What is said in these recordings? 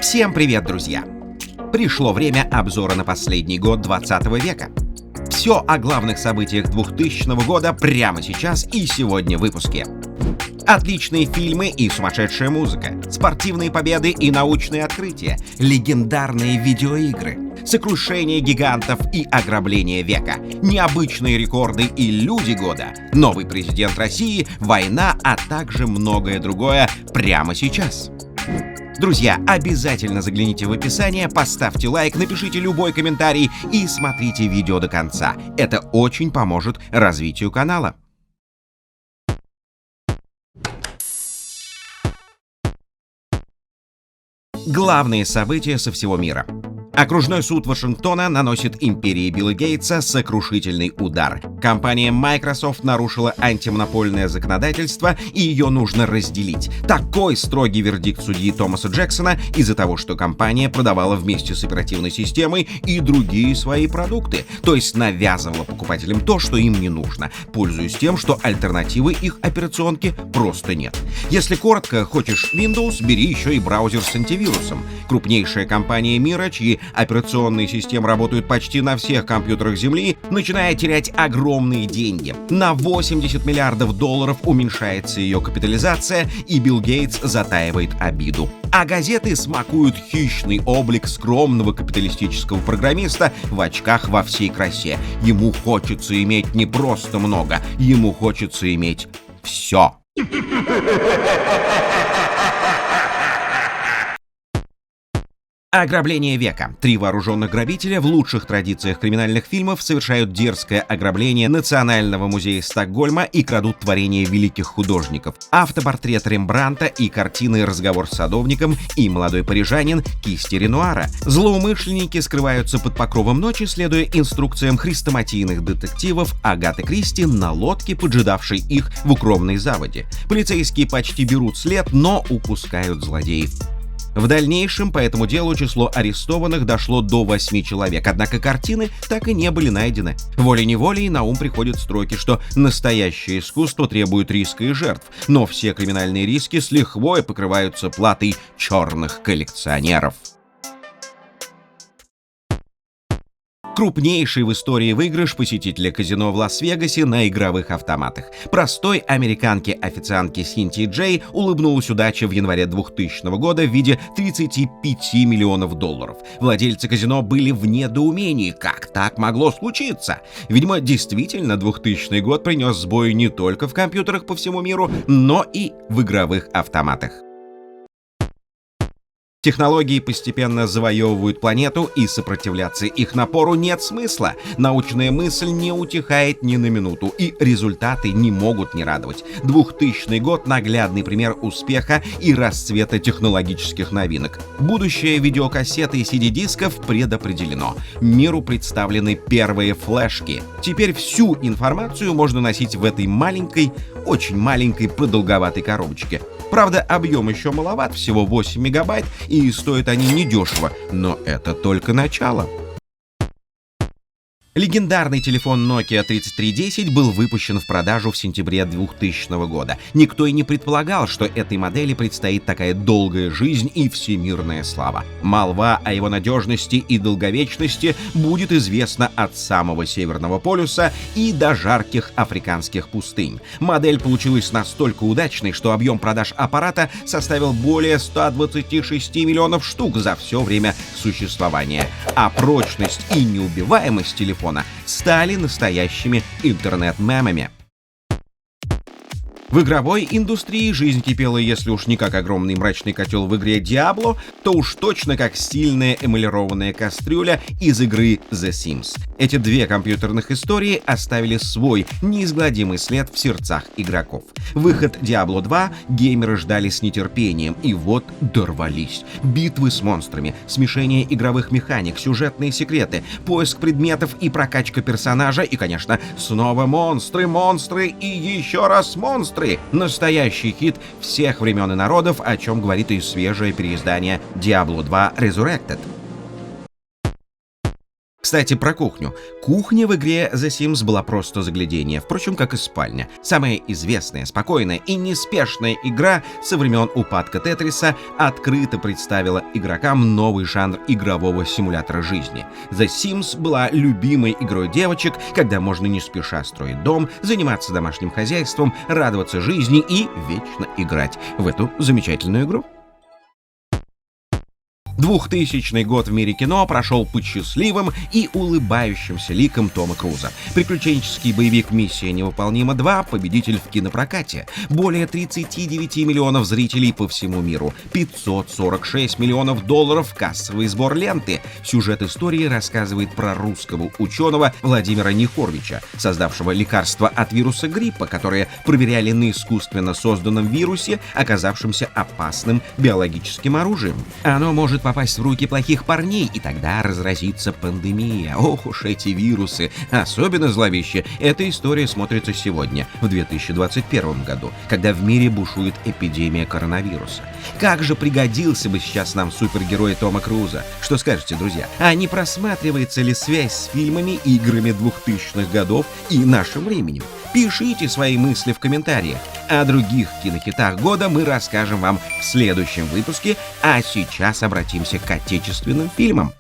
Всем привет, друзья! Пришло время обзора на последний год 20 века. Все о главных событиях 2000 года прямо сейчас и сегодня в выпуске. Отличные фильмы и сумасшедшая музыка, спортивные победы и научные открытия, легендарные видеоигры, сокрушение гигантов и ограбление века, необычные рекорды и люди года, новый президент России, война, а также многое другое прямо сейчас. Друзья, обязательно загляните в описание, поставьте лайк, напишите любой комментарий и смотрите видео до конца. Это очень поможет развитию канала. Главные события со всего мира. Окружной суд Вашингтона наносит империи Билла Гейтса сокрушительный удар. Компания Microsoft нарушила антимонопольное законодательство, и ее нужно разделить. Такой строгий вердикт судьи Томаса Джексона из-за того, что компания продавала вместе с оперативной системой и другие свои продукты, то есть навязывала покупателям то, что им не нужно, пользуясь тем, что альтернативы их операционки просто нет. Если коротко, хочешь Windows, бери еще и браузер с антивирусом. Крупнейшая компания мира, чьи операционные системы работают почти на всех компьютерах Земли, начинает терять огромные деньги. На 80 миллиардов долларов уменьшается ее капитализация, и Билл Гейтс затаивает обиду. А газеты смакуют хищный облик скромного капиталистического программиста в очках во всей красе. Ему хочется иметь не просто много, ему хочется иметь все. Ограбление века. Три вооруженных грабителя в лучших традициях криминальных фильмов совершают дерзкое ограбление Национального музея Стокгольма и крадут творения великих художников. Автопортрет Рембрандта и картины «Разговор с садовником» и «Молодой парижанин» кисти Ренуара. Злоумышленники скрываются под покровом ночи, следуя инструкциям хрестоматийных детективов Агаты Кристи на лодке, поджидавшей их в укромной заводе. Полицейские почти берут след, но упускают злодеев. В дальнейшем по этому делу число арестованных дошло до 8 человек, однако картины так и не были найдены. Волей-неволей на ум приходят строки, что настоящее искусство требует риска и жертв, но все криминальные риски с лихвой покрываются платой черных коллекционеров. Крупнейший в истории выигрыш посетителя казино в Лас-Вегасе на игровых автоматах. Простой американке-официантке Синтии Джей улыбнулась удача в январе 2000 года в виде 35 миллионов долларов. Владельцы казино были в недоумении. Как так могло случиться? Видимо, действительно 2000 год принес сбои не только в компьютерах по всему миру, но и в игровых автоматах. Технологии постепенно завоевывают планету, и сопротивляться их напору нет смысла. Научная мысль не утихает ни на минуту, и результаты не могут не радовать. 2000 год — наглядный пример успеха и расцвета технологических новинок. Будущее видеокассеты и CD-дисков предопределено. Миру представлены первые флешки. Теперь всю информацию можно носить в этой маленькой, очень маленькой продолговатой коробочке. Правда, объем еще маловат, всего 8 мегабайт, и стоят они недешево, но это только начало. Легендарный телефон Nokia 3310 был выпущен в продажу в сентябре 2000 года. Никто и не предполагал, что этой модели предстоит такая долгая жизнь и всемирная слава. Молва о его надежности и долговечности будет известна от самого Северного полюса и до жарких африканских пустынь. Модель получилась настолько удачной, что объем продаж аппарата составил более 126 миллионов штук за все время существования. А прочность и неубиваемость телефона стали настоящими интернет-мемами. В игровой индустрии жизнь кипела, если уж не как огромный мрачный котел в игре Diablo, то уж точно как стильная эмалированная кастрюля из игры The Sims. Эти две компьютерных истории оставили свой неизгладимый след в сердцах игроков. Выход Diablo 2 геймеры ждали с нетерпением, и вот дорвались. Битвы с монстрами, смешение игровых механик, сюжетные секреты, поиск предметов и прокачка персонажа, и, конечно, снова монстры, монстры и еще раз монстры. Настоящий хит всех времен и народов, о чем говорит и свежее переиздание Diablo 2 Resurrected. Кстати, про кухню. Кухня в игре The Sims была просто заглядение, впрочем, как и спальня. Самая известная, спокойная и неспешная игра со времен упадка Тетриса открыто представила игрокам новый жанр игрового симулятора жизни. The Sims была любимой игрой девочек, когда можно не спеша строить дом, заниматься домашним хозяйством, радоваться жизни и вечно играть в эту замечательную игру. 2000 год в мире кино прошел под счастливым и улыбающимся ликом Тома Круза. Приключенческий боевик «Миссия невыполнима 2» — победитель в кинопрокате. Более 39 миллионов зрителей по всему миру. 546 миллионов долларов кассовый сбор ленты. Сюжет истории рассказывает про русского ученого Владимира Нехорвича, создавшего лекарство от вируса гриппа, которое проверяли на искусственно созданном вирусе, оказавшемся опасным биологическим оружием. Оно может попасть в руки плохих парней, и тогда разразится пандемия. Ох уж эти вирусы! Особенно зловеще эта история смотрится сегодня, в 2021 году, когда в мире бушует эпидемия коронавируса. Как же пригодился бы сейчас нам супергерой Тома Круза? Что скажете, друзья? А не просматривается ли связь с фильмами и играми 2000-х годов и нашим временем? Пишите свои мысли в комментариях. О других кинохитах года мы расскажем вам в следующем выпуске, а сейчас обратимся к отечественным фильмам.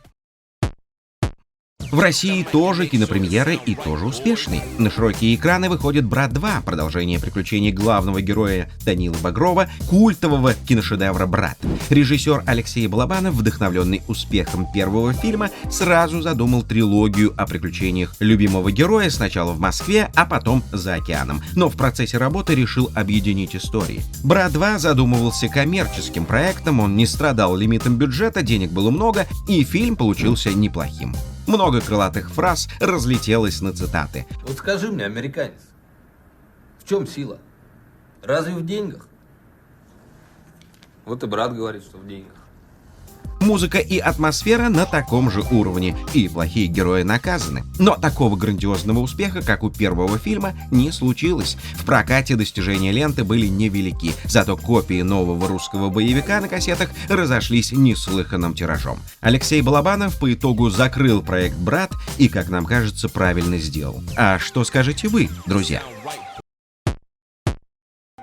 В России тоже кинопремьеры и тоже успешные. На широкие экраны выходит «Брат 2», продолжение приключений главного героя Данилы Багрова, культового киношедевра «Брат». Режиссер Алексей Балабанов, вдохновленный успехом первого фильма, сразу задумал трилогию о приключениях любимого героя сначала в Москве, а потом за океаном. Но в процессе работы решил объединить истории. «Брат 2» задумывался коммерческим проектом, он не страдал лимитом бюджета, денег было много, и фильм получился неплохим. Много крылатых фраз разлетелось на цитаты. Вот скажи мне, американец, в чем сила? Разве в деньгах? Вот и брат говорит, что в деньгах. Музыка и атмосфера на таком же уровне, и плохие герои наказаны. Но такого грандиозного успеха, как у первого фильма, не случилось. В прокате достижения ленты были невелики, зато копии нового русского боевика на кассетах разошлись неслыханным тиражом. Алексей Балабанов по итогу закрыл проект «Брат» и, как нам кажется, правильно сделал. А что скажете вы, друзья?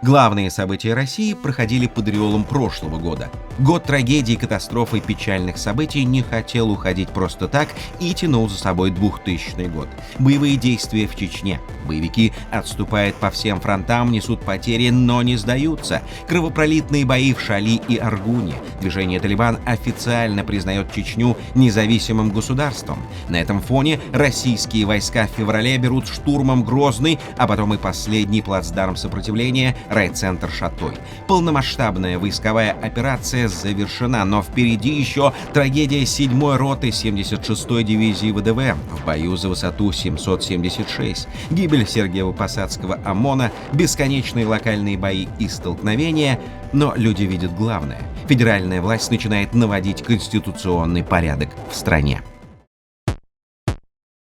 Главные события России проходили под ореолом прошлого года. Год трагедий, катастроф и печальных событий не хотел уходить просто так и тянул за собой 2000 год. Боевые действия в Чечне. Боевики отступают по всем фронтам, несут потери, но не сдаются. Кровопролитные бои в Шали и Аргуне. Движение «Талибан» официально признает Чечню независимым государством. На этом фоне российские войска в феврале берут штурмом Грозный, а потом и последний плацдарм сопротивления — райцентр Шатой. Полномасштабная войсковая операция завершена, но впереди еще трагедия 7-й роты 76-й дивизии ВДВ в бою за высоту 776, гибель Сергиево-Посадского ОМОНа, бесконечные локальные бои и столкновения, но люди видят главное. Федеральная власть начинает наводить конституционный порядок в стране.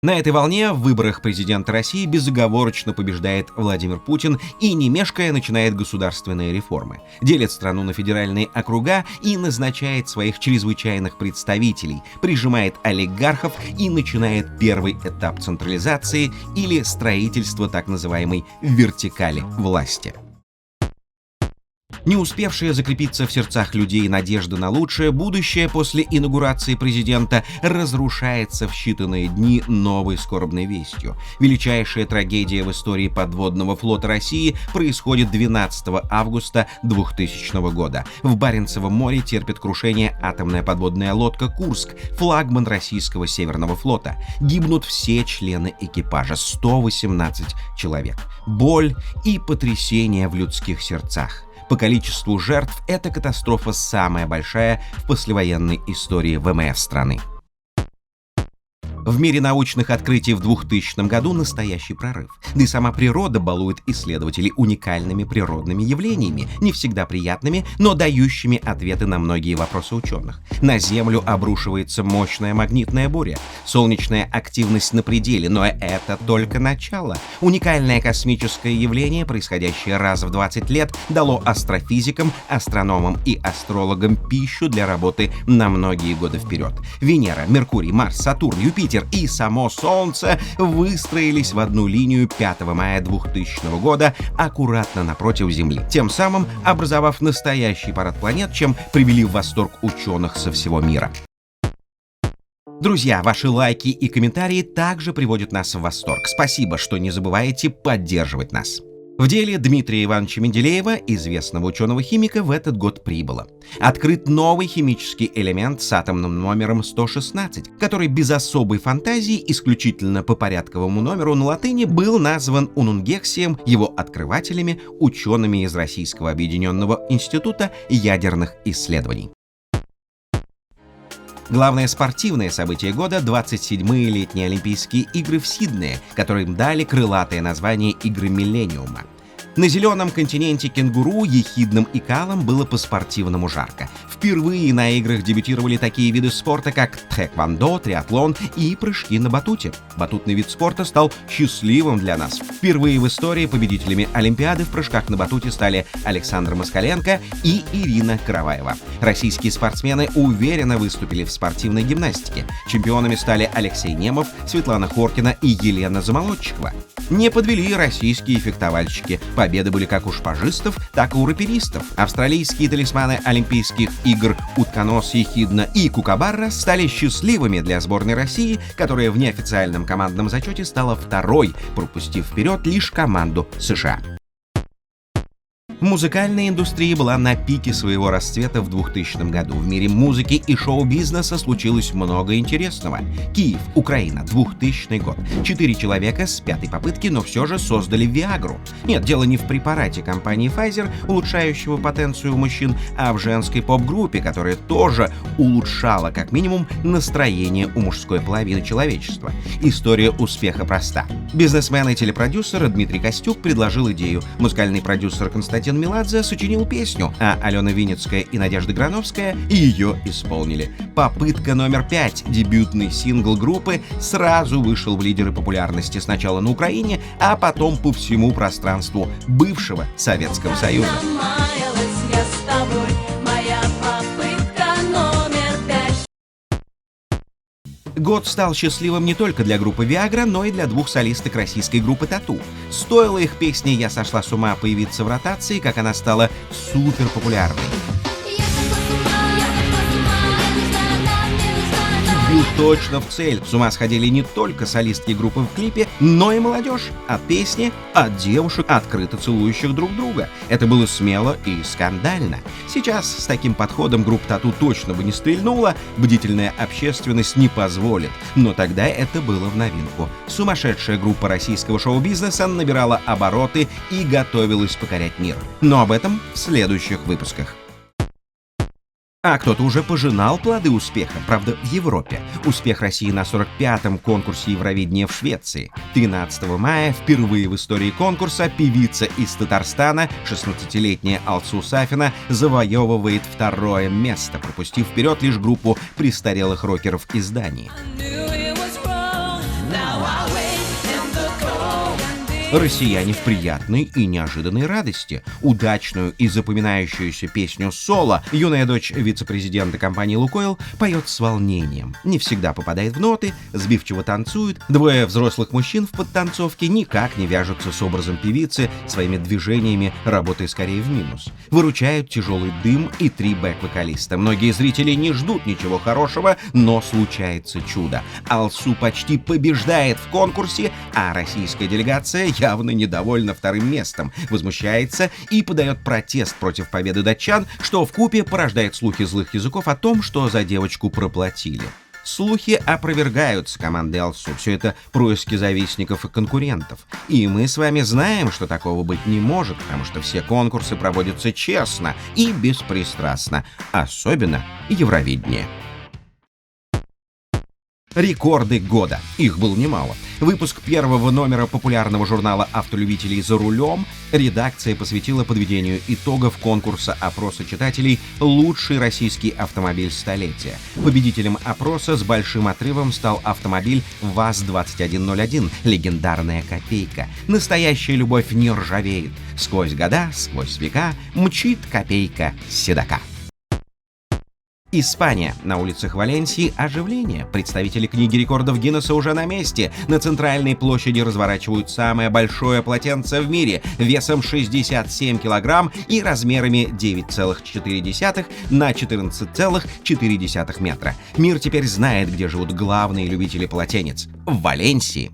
На этой волне в выборах президента России безоговорочно побеждает Владимир Путин и, не мешкая, начинает государственные реформы. Делит страну на федеральные округа и назначает своих чрезвычайных представителей, прижимает олигархов и начинает первый этап централизации или строительства так называемой вертикали власти. Не успевшая закрепиться в сердцах людей надежда на лучшее будущее после инаугурации президента разрушается в считанные дни новой скорбной вестью. Величайшая трагедия в истории подводного флота России происходит 12 августа 2000 года. В Баренцевом море терпит крушение атомная подводная лодка «Курск», флагман российского Северного флота. Гибнут все члены экипажа, 118 человек. Боль и потрясение в людских сердцах. По количеству жертв эта катастрофа самая большая в послевоенной истории ВМФ страны. В мире научных открытий в 2000 году настоящий прорыв. Да и сама природа балует исследователей уникальными природными явлениями, не всегда приятными, но дающими ответы на многие вопросы ученых. На Землю обрушивается мощная магнитная буря. Солнечная активность на пределе, но это только начало. Уникальное космическое явление, происходящее раз в 20 лет, дало астрофизикам, астрономам и астрологам пищу для работы на многие годы вперед. Венера, Меркурий, Марс, Сатурн, Юпитер ветер и само солнце выстроились в одну линию 5 мая 2000 года аккуратно напротив Земли, тем самым образовав настоящий парад планет, чем привели в восторг ученых со всего мира. Друзья, ваши лайки и комментарии также приводят нас в восторг. Спасибо, что не забываете поддерживать нас. В деле Дмитрия Ивановича Менделеева, известного ученого-химика, в этот год прибыло. Открыт новый химический элемент с атомным номером 116, который без особой фантазии, исключительно по порядковому номеру на латыни, был назван унунгексием его открывателями, учеными из Российского объединенного института ядерных исследований. Главное спортивное событие года — 27-е летние Олимпийские игры в Сиднее, которые им дали крылатое название «Игры Миллениума». На зеленом континенте кенгуру, ехидным и калом было по-спортивному жарко. Впервые на играх дебютировали такие виды спорта, как тхэквондо, триатлон и прыжки на батуте. Батутный вид спорта стал счастливым для нас. Впервые в истории победителями Олимпиады в прыжках на батуте стали Александр Москаленко и Ирина Караваева. Российские спортсмены уверенно выступили в спортивной гимнастике. Чемпионами стали Алексей Немов, Светлана Хоркина и Елена Замолодчикова. Не подвели российские фехтовальщики. Победы были как у шпажистов, так и у раперистов. Австралийские талисманы Олимпийских игр утконос, ехидна и кукабарра стали счастливыми для сборной России, которая в неофициальном командном зачете стала второй, пропустив вперед лишь команду США. Музыкальная индустрия была на пике своего расцвета в 2000 году. В мире музыки и шоу-бизнеса случилось много интересного. Киев, Украина, 2000 год. 4 человека с 5-й попытки, но все же создали Виагру. Нет, дело не в препарате компании Pfizer, улучшающего потенцию у мужчин, а в женской поп-группе, которая тоже улучшала, как минимум, настроение у мужской половины человечества. История успеха проста. Бизнесмен и телепродюсер Дмитрий Костюк предложил идею. Музыкальный продюсер Константин Меладзе сочинил песню, а Алена Винницкая и Надежда Грановская ее исполнили. Попытка номер 5, дебютный сингл группы, сразу вышел в лидеры популярности сначала на Украине, а потом по всему пространству бывшего Советского Союза. Год стал счастливым не только для группы Viagra, но и для двух солисток российской группы Тату. Стоило их песне «Я сошла с ума» появиться в ротации, как она стала супер популярной. Бил точно в цель. С ума сходили не только солистки группы в клипе, но и молодежь. От песни, от девушек, открыто целующих друг друга. Это было смело и скандально. Сейчас с таким подходом группа Тату точно бы не стрельнула, бдительная общественность не позволит. Но тогда это было в новинку. Сумасшедшая группа российского шоу-бизнеса набирала обороты и готовилась покорять мир. Но об этом в следующих выпусках. А кто-то уже пожинал плоды успеха, правда, в Европе. Успех России на 45-м конкурсе Евровидения в Швеции. 13 мая впервые в истории конкурса певица из Татарстана, 16-летняя Алсу Сафина, завоевывает второе место, пропустив вперед лишь группу престарелых рокеров из Дании. Россияне в приятной и неожиданной радости. Удачную и запоминающуюся песню «Соло» юная дочь вице-президента компании «Лукойл» поет с волнением. Не всегда попадает в ноты, сбивчиво танцует. Двое взрослых мужчин в подтанцовке никак не вяжутся с образом певицы, своими движениями работая скорее в минус. Выручают тяжелый дым и 3 бэк-вокалиста. Многие зрители не ждут ничего хорошего, но случается чудо. Алсу почти побеждает в конкурсе, а российская делегация явно недовольна вторым местом, возмущается и подает протест против победы датчан, что вкупе порождает слухи злых языков о том, что за девочку проплатили. Слухи опровергаются командой Алсу. Все это происки завистников и конкурентов. И мы с вами знаем, что такого быть не может, потому что все конкурсы проводятся честно и беспристрастно, особенно Евровидение. Рекорды года. Их было немало. Выпуск первого номера популярного журнала автолюбителей «За рулем» редакция посвятила подведению итогов конкурса опроса читателей «Лучший российский автомобиль столетия». Победителем опроса с большим отрывом стал автомобиль ВАЗ-2101, легендарная копейка. Настоящая любовь не ржавеет. Сквозь года, сквозь века мчит копейка седока. Испания. На улицах Валенсии оживление. Представители книги рекордов Гиннесса уже на месте. На центральной площади разворачивают самое большое полотенце в мире весом 67 килограмм и размерами 9,4 на 14,4 метра. Мир теперь знает, где живут главные любители полотенец – в Валенсии.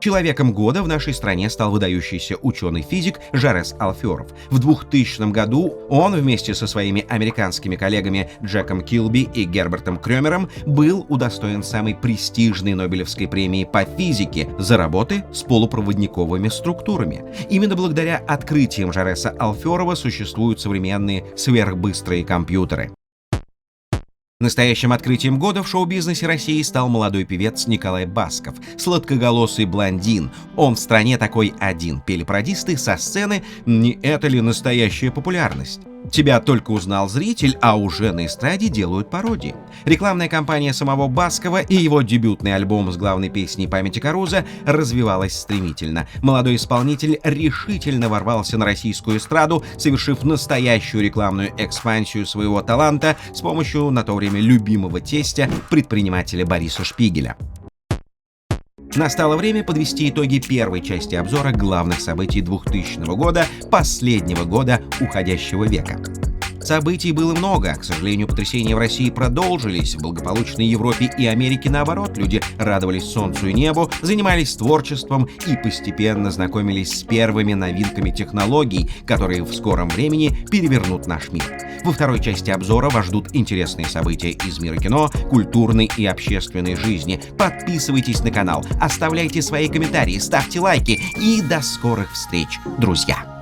Человеком года в нашей стране стал выдающийся ученый-физик Жарес Алферов. В 2000 году он вместе со своими американскими коллегами Джеком Килби и Гербертом Крёмером был удостоен самой престижной Нобелевской премии по физике за работы с полупроводниковыми структурами. Именно благодаря открытиям Жареса Алферова существуют современные сверхбыстрые компьютеры. Настоящим открытием года в шоу-бизнесе России стал молодой певец Николай Басков, сладкоголосый блондин. Он в стране такой один, пели пародисты со сцены. Не это ли настоящая популярность? Тебя только узнал зритель, а уже на эстраде делают пародии. Рекламная кампания самого Баскова и его дебютный альбом с главной песней «Памяти Каруза» развивалась стремительно. Молодой исполнитель решительно ворвался на российскую эстраду, совершив настоящую рекламную экспансию своего таланта с помощью на то время любимого тестя предпринимателя Бориса Шпигеля. Настало время подвести итоги первой части обзора главных событий 2000 года, последнего года уходящего века. Событий было много, к сожалению, потрясения в России продолжились, в благополучной Европе и Америке наоборот, люди радовались солнцу и небу, занимались творчеством и постепенно знакомились с первыми новинками технологий, которые в скором времени перевернут наш мир. Во второй части обзора вас ждут интересные события из мира кино, культурной и общественной жизни. Подписывайтесь на канал, оставляйте свои комментарии, ставьте лайки и до скорых встреч, друзья!